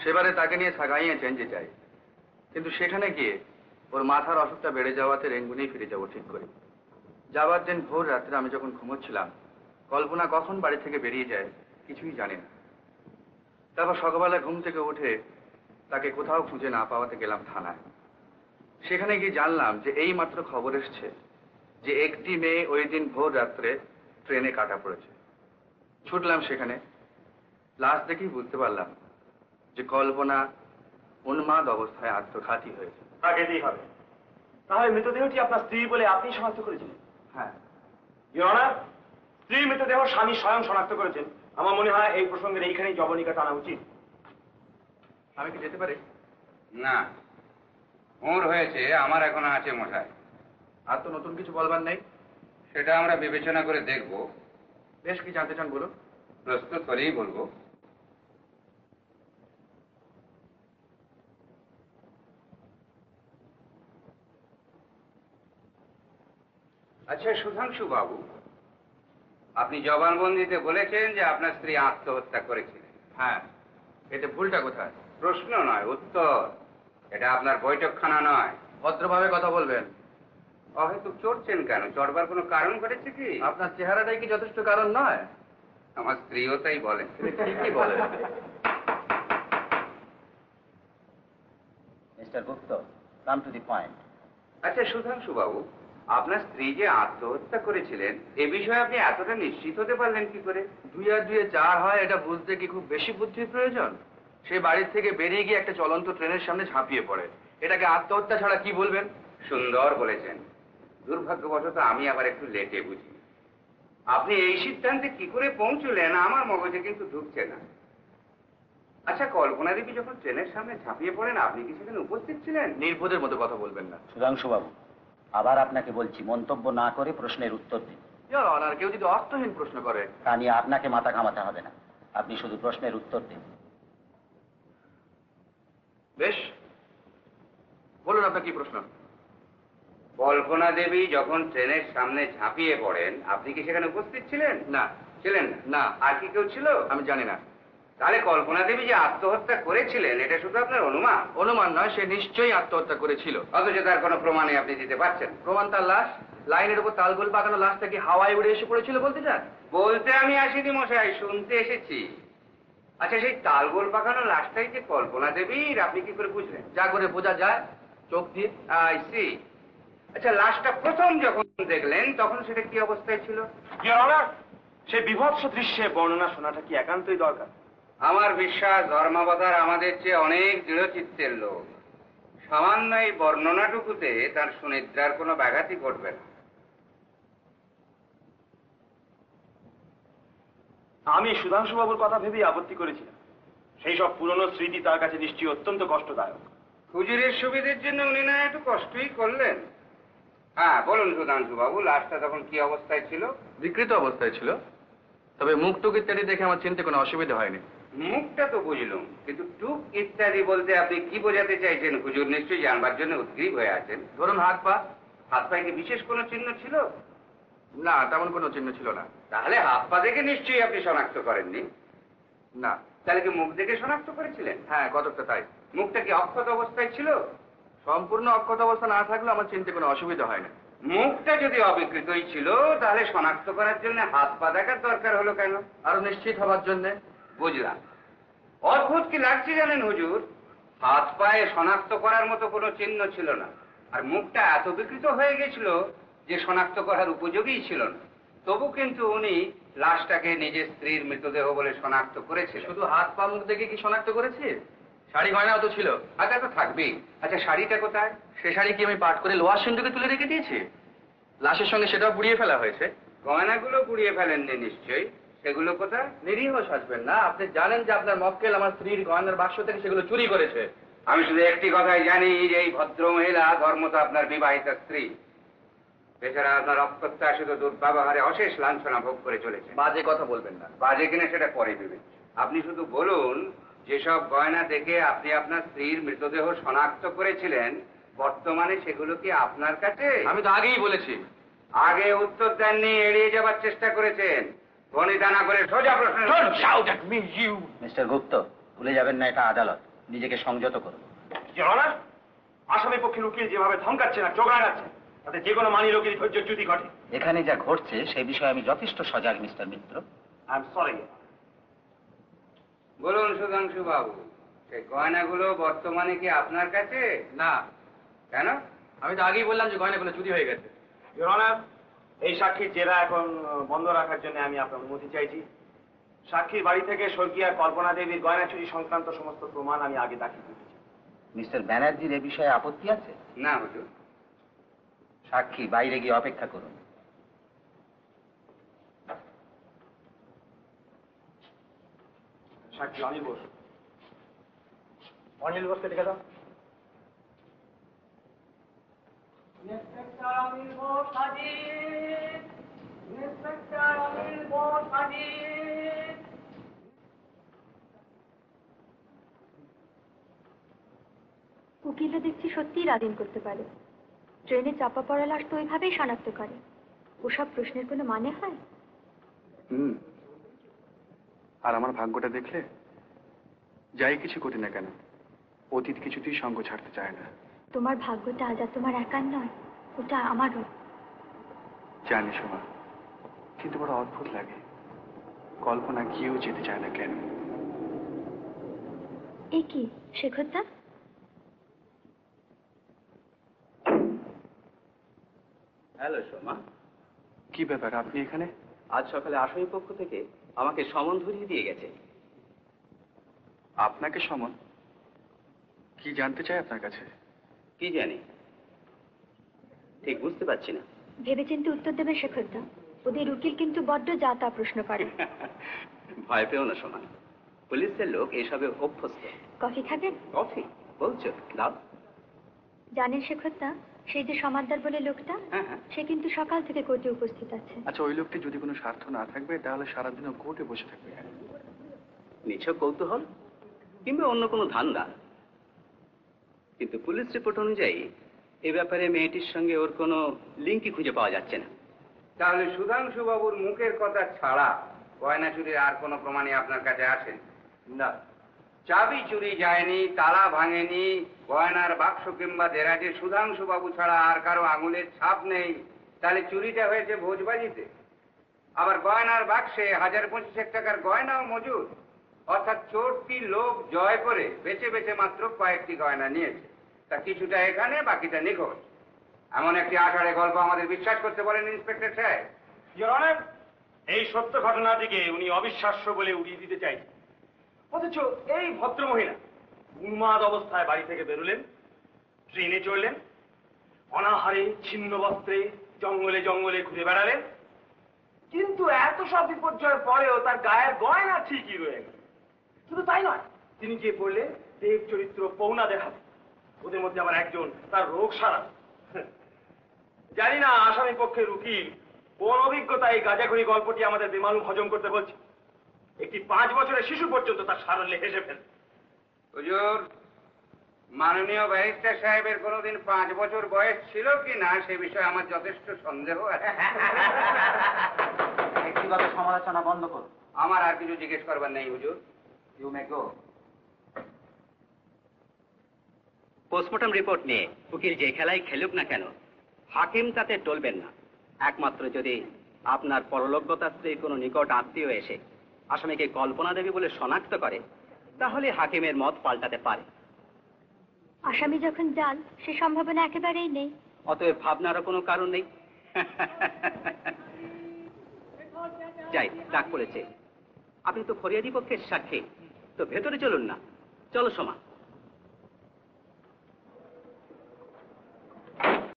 সেবারে তাকে নিয়ে সাগাইয়েছেন যে চাই, কিন্তু সেখানে গিয়ে ওর মাথার অসুখটা বেড়ে যাওয়াতে রেঙ্গুনেই ফিরে যাবো ঠিক করি। যাবার দিন ভোর রাত্রে আমি যখন ঘুমোচ্ছিলাম, কল্পনা কখন বাড়ি থেকে বেরিয়ে যায় কিছুই জানি না। তারপর সকালবেলা ঘুম থেকে উঠে তাকে কোথাও খুঁজে না পাওয়াতে গেলাম থানায়। সেখানে গিয়ে জানলাম যে এই মাত্র খবর এসছে যে একটি মেয়ে ওই দিন ভোর রাত্রে ট্রেনে কাটা পড়েছে। ছুটলাম সেখানে, লাশ দেখেই বুঝতে পারলাম যে কল্পনা উন্মাদ অবস্থায় আত্মঘাতী হয়েছে। তাকেই হবে। তাহলে মৃতদেহটি আপনার স্ত্রী বলে আপনি শনাক্ত করেছিলেন? হ্যাঁ। ইওর অনার, স্ত্রীর মৃতদেহ স্বামী স্বয়ং শনাক্ত করেছেন। আমার মনে হয় এই প্রসঙ্গের এইখানেই জবনিকা টানা উচিত। আমি কি যেতে পারি? না, ওর হয়েছে, আমার এখনো আছে মশাই। আর তো নতুন কিছু বলবার নেই? সেটা আমরা বিবেচনা করে দেখব। বেশ, কি জানতে চান বলুন। প্রস্তুত করেই বলবো। আচ্ছা সুধাংশু বাবু, আপনি জবানবন্দিতে বলেছেন যে আপনার স্ত্রী আত্মহত্যা করেছিলেন। হ্যাঁ, এতে ভুলটা কোথায়? প্রশ্ন নয়, উত্তর। এটা আপনার বৈঠকখানা নয়। ভদ্রভাবে কথা বলবেন। অহেতুক চড়ছেন কেন? চড়বার কোনো কারণ ঘটেছে কি? আপনার চেহারাটাই কি যথেষ্ট কারণ নয়? আমার স্ত্রীও তাই বলেন। ঠিকই বলেন। Mister Gupta, come to the point. আচ্ছা সুধাংশু বাবু, আপনার স্ত্রী যে আত্মহত্যা করেছিলেন এ বিষয়ে আপনি এতটা নিশ্চিত হতে পারলেন কি করে? 2 আর 2 4 হয় এটা বুঝতে কি খুব বেশি বুদ্ধির প্রয়োজন? সে বাড়ির থেকে বেরিয়ে গিয়ে একটা চলন্ত ট্রেনের সামনে ঝাঁপিয়ে পড়ে, এটাকে আত্মহত্যা ছাড়া কি বলবেন? সুন্দর বলেছেন। দুর্ভাগ্যবশত আমি আবার একটু লেটে বুঝি। আপনি এই সিদ্ধান্তে কি করে পৌঁছলেন আমার মগজে কিন্তু ঢুকছে না। আচ্ছা, কল্পনা দেবী যখন ট্রেনের সামনে ঝাঁপিয়ে পড়েন আপনি কি সেখানে উপস্থিত ছিলেন? নির্বোধের মতো কথা বলবেন না। সুধাংশু বাবু, আবার আপনাকে বলছি, মন্তব্য না করে প্রশ্নের উত্তর দিন। ইওর অনার, কেউ যদি অর্থহীন প্রশ্ন করে তা নিয়ে আপনাকে মাথা ঘামাতে হবে না। আপনি শুধু প্রশ্নের উত্তর দিন। বেশ, বলুন আপনার কি প্রশ্ন? কল্পনা দেবী যখন ট্রেনের সামনে ঝাঁপিয়ে পড়েন আপনি কি সেখানে উপস্থিত ছিলেন? না। ছিলেন না? না। আর কি কেউ ছিল? আমি জানি না। তাহলে কল্পনা দেবী যে আত্মহত্যা করেছিলেন এটা শুধু আপনার অনুমান? অনুমান নয়, সে নিশ্চয়ই আত্মহত্যা করেছিল। অথচ তার কোনো প্রমাণই আপনি দিতে পারছেন? প্রমাণ তার লাশ। লাইনের উপর তালগোল পাকানো লাশটা কি হাওয়ায় উড়ে এসে পড়েছিল বলতে চান? বলতে আমি আসিনি মশাই, শুনতে এসেছি। আচ্ছা, সেই তালগোল পাকানো লাশটাই যে কল্পনা দেবীর আপনি কি করে বুঝলেন? যা করে বোঝা যায়, চোখ দিয়ে। I see. আচ্ছা, লাশটা প্রথম যখন দেখলেন তখন সেটা কি অবস্থায় ছিল? ইওর অনার, সেই বিভৎস দৃশ্যে বর্ণনা শোনাটা কি একান্তই দরকার? আমার বিশ্বাস ধর্মাবতার আমাদের চেয়ে অনেক দৃঢ়চিত্তের লোক। সামান্য এই বর্ণনাটুকুতে তার সুনিদ্রার কোনো ব্যাঘাতই ঘটবে না। আমি সুধাংশু বাবুর কথা ভেবেই আপত্তি করেছিলাম। সেই সব পুরনো স্মৃতি তার কাছে নিশ্চয়ই অত্যন্ত কষ্টদায়ক। হুজুরের সুবিধের জন্য উনি না একটু কষ্টই করলেন। হ্যাঁ বলুন সুধাংশু বাবু, লাশটা তখন কি অবস্থায় ছিল? বিকৃত অবস্থায় ছিল, তবে মুখ টুক ইত্যাদি দেখে আমার চিনতে কোনো অসুবিধা হয়নি। মুখটা তো বুঝলাম, কিন্তু টুক ইত্যাদি বলতে আপনি কি বোঝাতে চাইছেন? হুজুর নিশ্চয়ই জানবার জন্য উদ্গ্রীব হয়ে আছেন। ধরুন হাত পা। হাত পায়ে কি বিশেষ কোনো চিহ্ন ছিল? না, তেমন কোনো চিহ্ন ছিল না। তাহলে হাত পা দেখে নিশ্চয়ই আপনি শনাক্ত করেননি? না। তাহলে কি মুখ দেখে শনাক্ত করেছিলেন? হ্যাঁ, কতকটা তাই। মুখটা কি অক্ষত অবস্থায় ছিল? সম্পূর্ণ অক্ষত অবস্থা না থাকলেও আমার চিনতে কোনো অসুবিধা হয় না। মুখটা যদি অবিকৃতই ছিল তাহলে শনাক্ত করার জন্য হাত পা দেখার দরকার হলো কেন? আরো নিশ্চিত হবার জন্য। বুঝলাম। অদ্ভুত কি লাগছে জানেন হুজুর, হাত পায়ে শনাক্ত করার মতো কোনো চিহ্ন ছিল না, আর মুখটা এত বিকৃত হয়ে গেছিল যে শনাক্ত করার উপযোগী ছিল না। তবু কিন্তু উনি লাশটাকে নিজের স্ত্রীর মৃতদেহ বলে শনাক্ত করেছিলেন। শুধু হাত পা মুখ দেখে কি শনাক্ত করেছি? শাড়ি গয়নাও তো ছিল। আচ্ছা, তো থাকবেই। আচ্ছা, শাড়িটা কোথায়? সে শাড়ি কি আমি পাট করে লোহার সিন্ধুকে তুলে রেখে দিয়েছি? লাশের সঙ্গে সেটাও পুড়িয়ে ফেলা হয়েছে। গয়নাগুলো পুড়িয়ে ফেলেননি নিশ্চয়ই, সেগুলো কোথায়? নিরীহ সাজবেন না, আপনি জানেন যে আপনার মক্কেল আমার স্ত্রীর গয়নার বাক্স থেকে সেগুলো চুরি করেছে। আমি শুধু একটি কথাই জানি যে এই ভদ্র মহিলা ধর্মত আপনার বিবাহিতা স্ত্রী। এছাড়া আপনার অপ্রত্যাশিত দুর্ব্যবহারে অশেষ লাঞ্ছনা ভোগ করে চলেছে। বাজে কথা বলবেন না। বাজে কিনা সেটা পরে বিবেচ্য। আপনি শুধু বলুন যেসব গয়না দেখে আপনি আপনার স্ত্রীর মৃতদেহ শনাক্ত করেছিলেন বর্তমানে সেগুলো কি আপনার কাছে? আমি তো আগেই বলেছি। আগে উত্তর দেননি, এড়িয়ে যাবার চেষ্টা করেছেন। গণিতা না করে সোজা প্রশ্ন। মিস্টার গুপ্ত, ভুলে যাবেন না এটা আদালত। নিজেকে সংযত করুন। জনার, আসামি পক্ষের উকিল যেভাবে ধমকাচ্ছে না চোখ রাঙাচ্ছে, তাতে যে কোনো মানি লোকের ধৈর্যচ্যুতি ঘটে। এখানে যা ঘটছে সেই বিষয়ে আমি যথেষ্ট সজাগ, mister Mitra. I am sorry. বলুন সুধাংশু বাবু, সেই গয়নাগুলো বর্তমানে কি আপনার কাছে? না, কেন? আমি তো আগেই বললাম যে গয়নাগুলো চুরি হয়ে গেছে। জনার, এই সাক্ষীর জেরা এখন বন্ধ রাখার জন্য আমি আপনার অনুমতি চাইছি। সাক্ষীর বাড়ি থেকে স্বর্গীয়া কল্পনা দেবীর গয়না চুরি সংক্রান্ত সমস্ত প্রমাণ আমি আগে দাখিল করেছি। মিস্টার ব্যানার্জির এ বিষয়ে আপত্তি আছে? না হুজুর। সাক্ষী বাইরে গিয়ে অপেক্ষা করুন। সাক্ষী অনিল বোস। অনিল বোসকে ডেকে দাও। ইন্সপেক্টর অনিল বোস হাজির। ইন্সপেক্টর অনিল বোস হাজির। উকিলরা দেখছি সত্যিই রাজিন করতে পারে। ট্রেনে চাপা পড়া লাশ তো ওইভাবেই শনাক্ত করে। ওসব প্রশ্নের কোনো মানে হয়? আর আমার ভাগ্যটা দেখলে, যাই কিছু করি না কেন, অতীত কিছুতেই সঙ্গ ছাড়তে চায় না। তোমার ভাগ্যটা আজ আর তোমার একার নয়, ওটা আমারও। জানি সোমা, কিন্তু বড় অদ্ভুত লাগে, কল্পনা গিয়েও যেতে চায় না কেন? এ কি শেখরদা? হ্যালো সোমা। কি ব্যাপার, আপনি এখানে? আজ সকালে আসামি পক্ষ থেকে আমাকে সমন ধরিয়ে দিয়ে গেছে। আপনাকে সমন? কি জানতে চাই আপনার কাছে? কি জানি, ঠিক বুঝতে পারছি না। ভেবেচিন্তে উত্তর দেবে শেখরদা। ওদের উকিল কিন্তু বড্ড যা তা প্রশ্ন করে। ভয় পেও না সোমা, পুলিশের লোক এসবে অভ্যস্ত। কফি খাবেন? কফি বলছো? দাও। জানেন শেখরদা, সেই যে সমাদদার বলে লোকটা, হ্যাঁ হ্যাঁ। সে কিন্তু সকাল থেকে কোর্টে উপস্থিত আছে। আচ্ছা, ওই লোকটি যদি কোনো স্বার্থ না থাকবে তাহলে সারাদিনও কোর্টে বসে থাকবে কেন? নিছক কৌতূহল কিংবা অন্য কোনো ধান্দা। কিন্তু পুলিশ রিপোর্ট অনুযায়ী এ ব্যাপারে মেয়েটির সঙ্গে ওর কোনো লিঙ্কই খুঁজে পাওয়া যাচ্ছে না। তাহলে সুধাংশু বাবুর মুখের কথা ছাড়া গয়না চুরির আর কোনো প্রমাণই আপনার কাছে আসেন? না। চাবি চুরি যায়নি, তালা ভাঙেনি, গয়নার বাক্স কিংবা দেরাজে সুধাংশু বাবু ছাড়া আর কারো আঙুলের ছাপ নেই, তাহলে চুরিটা হয়েছে ভোজবাজিতে। আবার গয়নার বাক্সে 1025 টাকার গয়নাও মজুদ। অর্থাৎ চোরটি লোভ জয় করে বেছে বেছে মাত্র কয়েকটি গয়না নিয়েছে। তা কিছুটা এখানে, বাকিটা নিখোঁজ। এমন একটি আষাঢ়ে গল্প আমাদের বিশ্বাস করতে বলেন ইন্সপেক্টর সাহেব? ইওর অনার, এই সত্য ঘটনাটিকে উনি অবিশ্বাস্য বলে উড়িয়ে দিতে চাইছেন। অথচ এই ভদ্রমহিলা উন্মাদ অবস্থায় বাড়ি থেকে বেরোলেন, ট্রেনে চড়লেন, অনাহারে ছিন্ন বস্ত্রে জঙ্গলে জঙ্গলে ঘুরে বেড়ালেন, কিন্তু এত সব বিপর্যয়ের পরেও তার গায়ের গয়না ঠিকই রয়ে গেল। শুধু তাই নয়, তিনি গিয়ে পড়লেন দেব চরিত্র পৌনা দেখাতে। ওদের মধ্যে আবার একজন তার রোগ সারা। জানি না আসামি পক্ষের উকিল কোন অভিজ্ঞতা এই গাঁজাখড়ি গল্পটি আমাদের বেমালুম হজম করতে বলছে। একটি 5 বছরের শিশু পর্যন্ত তার সারল্যে হেসে ফেলে। হুজুর, মাননীয় ব্যারিস্টার সাহেবের কোনোদিন 5 বছর বয়স ছিল কি না সে বিষয়ে আমার যথেষ্ট সন্দেহ আছে। ব্যক্তিগত সমালোচনা বন্ধ করুন। আমার আর কিছু জিজ্ঞেস করবার নেই হুজুর। You may go. Postmortem report নিয়ে উকিল যে খেলায় খেলুক না কেন, হাকিম তাতে টলবেন না। একমাত্র যদি আপনার পরলোকগতা স্ত্রীর কোনো নিকট আত্মীয় এসে আসামিকে কল্পনা দেবী বলে শনাক্ত করে, তাহলে হাকিমের মত পাল্টাতে পারে। আসামি যখন জাল, সে সম্ভাবনা একেবারেই নেই। অতএব ভাবনারও কোনো কারণ নেই। যাই, ডাক পড়েছে। আপনি তো ফরিয়াদি পক্ষের সাক্ষী, তো ভেতরে চলুন না। চলো সোমা।